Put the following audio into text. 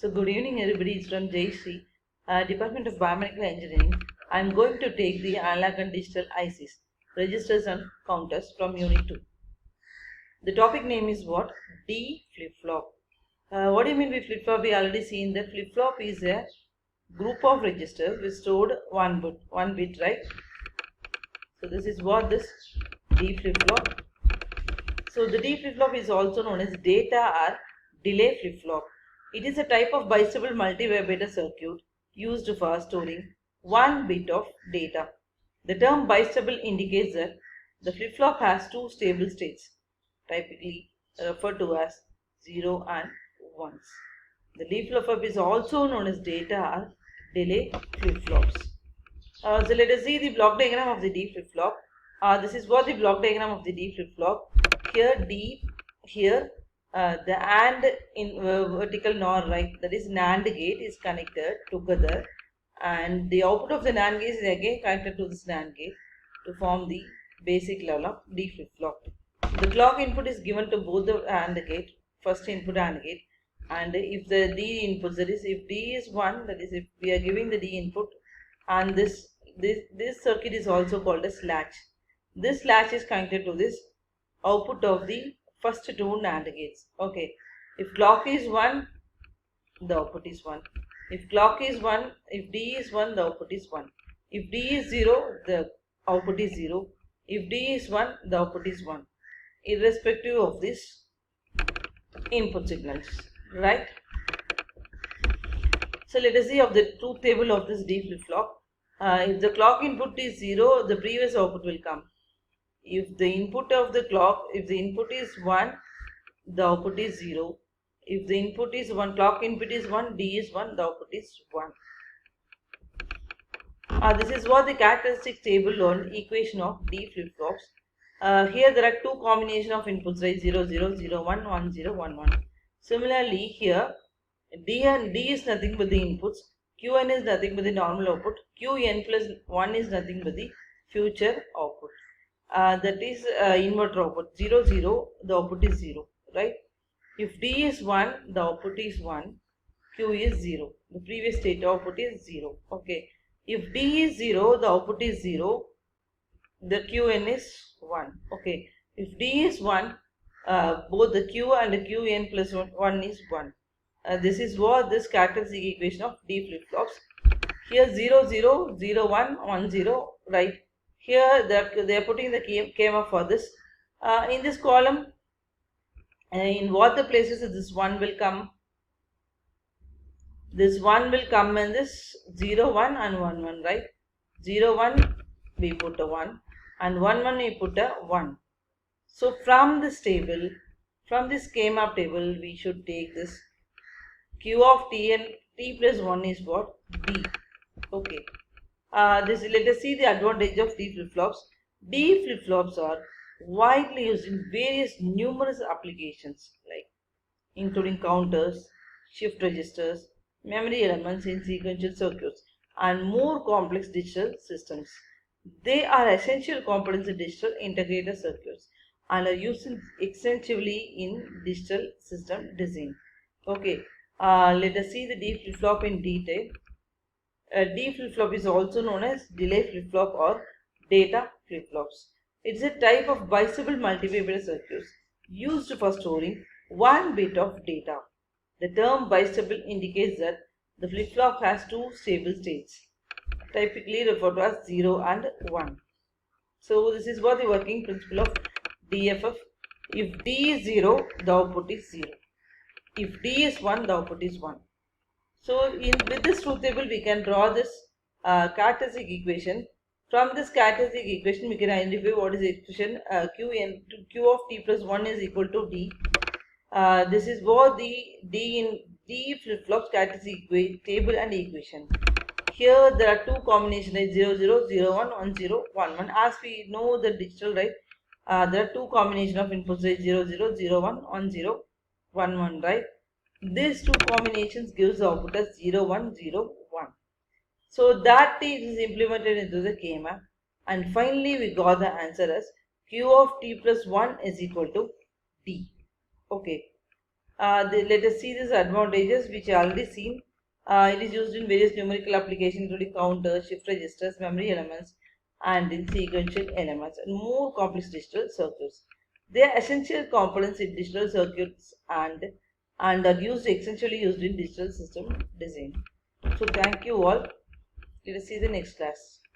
So good evening everybody, it's from Jayashree, Department of Biomedical Engineering. I am going to take the analog and digital ICs, registers and counters from Unit 2. The topic name is what? D flip-flop. What do you mean by flip-flop? We already seen that flip-flop is a group of registers which stored one bit, right? So this is what this D flip-flop. So the D flip-flop is also known as data or delay flip-flop. It is a type of bistable multi-vibrator circuit used for storing one bit of data. The term bistable indicates that the flip-flop has two stable states, typically referred to as 0 and 1s. The D flip-flop is also known as data or delay flip-flops. So let us see the block diagram of the D flip-flop. This is what the block diagram of the D flip-flop. Here D, here the AND in vertical NOR, right, that is NAND gate is connected together, and the output of the NAND gate is again connected to this NAND gate to form the basic level of D flip-flop. The clock input is given to both the AND gate, first input AND gate, and if the D inputs, that is if D is 1, that is if we are giving the D input, and this circuit is also called as latch. This latch is connected to this output of the first two NAND gates. Okay, if clock is 1, the output is 1. If clock is 1, if D is 1, the output is 1. If D is 0, the output is 0. If D is 1, the output is 1, irrespective of this input signals, right? So let us see of the truth table of this D flip-flop. If the clock input is 0, the previous output will come. If the input of the clock, if the input is 1, the output is 0. If the input is 1, clock input is 1, D is 1, the output is 1. This is what the characteristic table or equation of D flip-flops. Here there are two combination of inputs, right? 0, 0, 0, 1, 1, 0, 1, 1. Similarly here, D is nothing but the inputs, Qn is nothing but the normal output, Qn plus 1 is nothing but the future output. That is inverter output. 0, 0, the output is 0, right? If D is 1, the output is 1, Q is 0. The previous state output is 0. Okay. If D is 0, the output is 0, the Qn is 1. Okay. If D is 1, both the Q and the Qn plus 1 is 1. This is what this characteristic equation of D flip-flops. Here 0, 0, 0, 1, 1, 0, right? Here they are putting the KMF for this. In this column, in what the places this 1 will come? This 1 will come in this 0, 1 and 1, 1, right? 0, 1 we put a 1 and 1, 1 we put a 1. So from this table, from this KMF table, we should take this Q of T and T plus 1 is what? D. Okay. Let us see the advantage of D flip-flops. D flip-flops are widely used in various numerous applications, like including counters, shift registers, memory elements in sequential circuits, and more complex digital systems. They are essential components in digital integrated circuits and are used extensively in digital system design. Okay, let us see the D flip-flop in detail. D flip-flop is also known as delay flip-flop or data flip-flops. It is a type of bistable multi-vibrator circuits used for storing one bit of data. The term bistable indicates that the flip-flop has two stable states, typically referred to as 0 and 1. So this is what the working principle of DFF. If D is 0, the output is 0. If D is 1, the output is 1. So with this truth table, we can draw this characteristic equation. From this characteristic equation, we can identify what is the expression Q of T plus 1 is equal to D. This is what the D flip-flops characteristic table and equation. Here there are two combinations, like 0, 0, 0, 1, 1, 0, 1, 1. As we know the digital, right, there are two combinations of inputs, like 0, 0, 0, 1, 1, 0, 1, 1, right? These two combinations gives the output as 0, 1, 0, 1. So that is implemented into the KMF, and finally we got the answer as Q of T plus 1 is equal to D. Okay. Let us see these advantages which are already seen. It is used in various numerical applications including counters, shift registers, memory elements, and in sequential elements and more complex digital circuits. They are essential components in digital circuits and are essentially used in digital system design. So thank you all. Let us see the next class.